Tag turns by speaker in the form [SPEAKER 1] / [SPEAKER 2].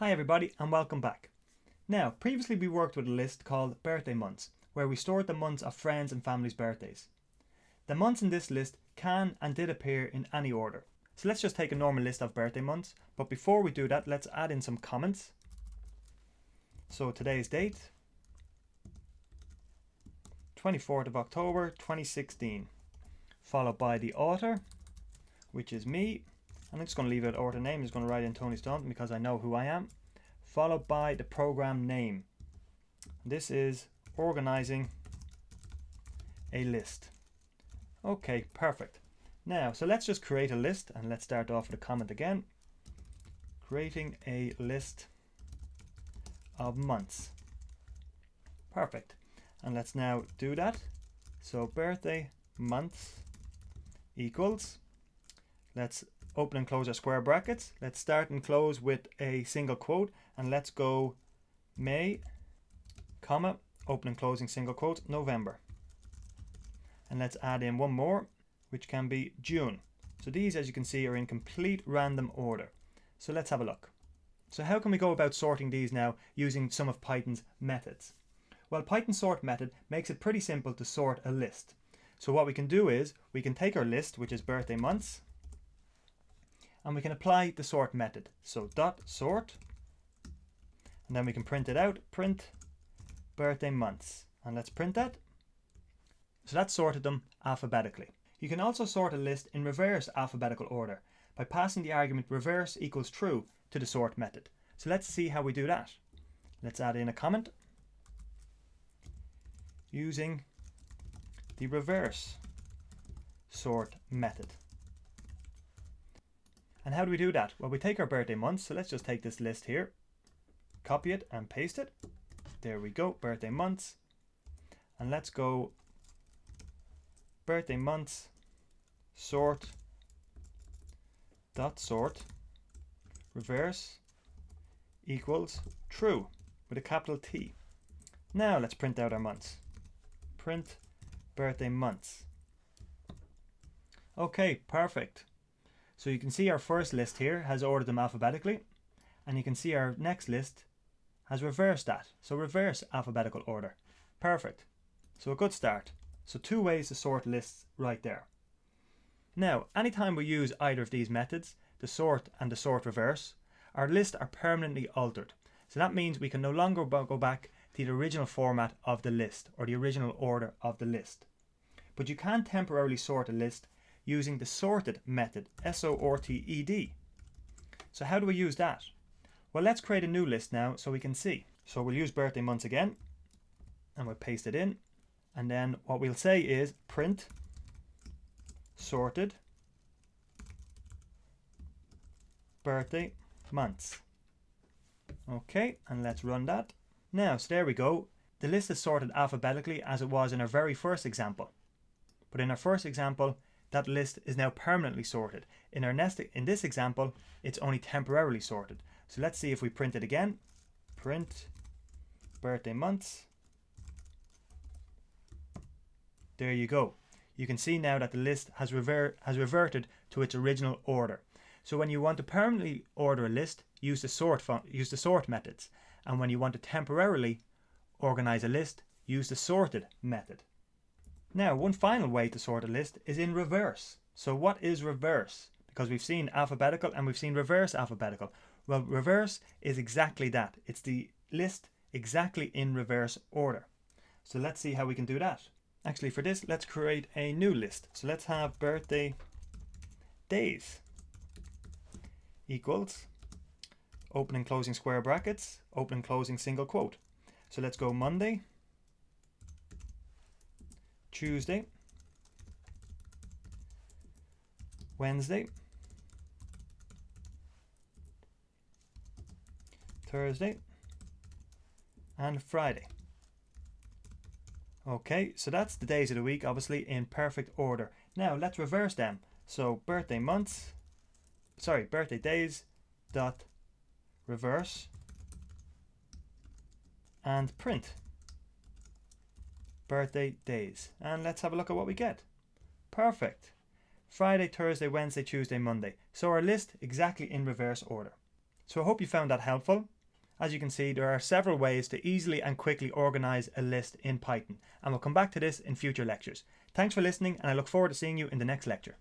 [SPEAKER 1] Hi everybody and welcome back. Now, previously we worked with a list called birthday months, where we stored the months of friends and family's birthdays. The months in this list can and did appear in any order. So let's just take a normal list of birthday months, but before we do that, let's add in some comments. So today's date, 24th of October 2016, followed by the author, which is me. I'm just going to leave it author name. I'm just going to write in Tony Staunton because I know who I am. Followed by the program name. This is organizing a list. Okay, perfect. Now, so let's just create a list and let's start off with a comment again. Creating a list of months. Perfect. And let's now do that. So birthday months equals, let's open and close our square brackets. Let's start and close with a single quote and let's go May, comma, open and closing single quote, November. And let's add in one more, which can be June. So these, as you can see, are in complete random order. So let's have a look. So how can we go about sorting these now using some of Python's methods? Well, Python's sort method makes it pretty simple to sort a list. So what we can do is we can take our list, which is birthday months, and we can apply the sort method. So dot sort, and then we can print it out, print birthday months, and let's print that. So that sorted them alphabetically. You can also sort a list in reverse alphabetical order by passing the argument reverse equals true to the sort method. So let's see how we do that. Let's add in a comment using the reverse sort method. And how do we do that? Well, we take our birthday months, so let's just take this list here, copy it and paste it. There we go, birthday months. And let's go birthday months sort dot sort reverse equals true with a capital T. Now let's print out our months. Print birthday months. Okay, perfect. So you can see our first list here has ordered them alphabetically, and you can see our next list has reversed that. So reverse alphabetical order. Perfect. So a good start. So two ways to sort lists right there. Now, anytime we use either of these methods, the sort and the sort reverse, our lists are permanently altered. So that means we can no longer go back to the original format of the list or the original order of the list. But you can temporarily sort a list using the sorted method, S-O-R-T-E-D. So how do we use that? Well, let's create a new list now so we can see. So we'll use birthday months again, and we'll paste it in. And then what we'll say is print sorted birthday months. Okay, and let's run that. Now, so there we go. The list is sorted alphabetically as it was in our very first example. But in our first example, that list is now permanently sorted. In this example, it's only temporarily sorted. So let's see if we print it again. Print birthday months. There you go. You can see now that the list has reverted to its original order. So when you want to permanently order a list, use the sort methods. And when you want to temporarily organize a list, use the sorted method. Now, one final way to sort a list is in reverse. So what is reverse? Because we've seen alphabetical and we've seen reverse alphabetical. Well, reverse is exactly that. It's the list exactly in reverse order. So let's see how we can do that. Actually, for this, let's create a new list. So let's have birthday days equals open and closing square brackets, open and closing single quote. So let's go Monday, Tuesday, Wednesday, Thursday, and Friday. Okay, so that's the days of the week, obviously in perfect order. Now let's reverse them. So birthday days dot reverse and print birthday days. And let's have a look at what we get. Perfect. Friday, Thursday, Wednesday, Tuesday, Monday. So our list exactly in reverse order. So I hope you found that helpful. As you can see, there are several ways to easily and quickly organize a list in Python, and we'll come back to this in future lectures. Thanks for listening, and I look forward to seeing you in the next lecture.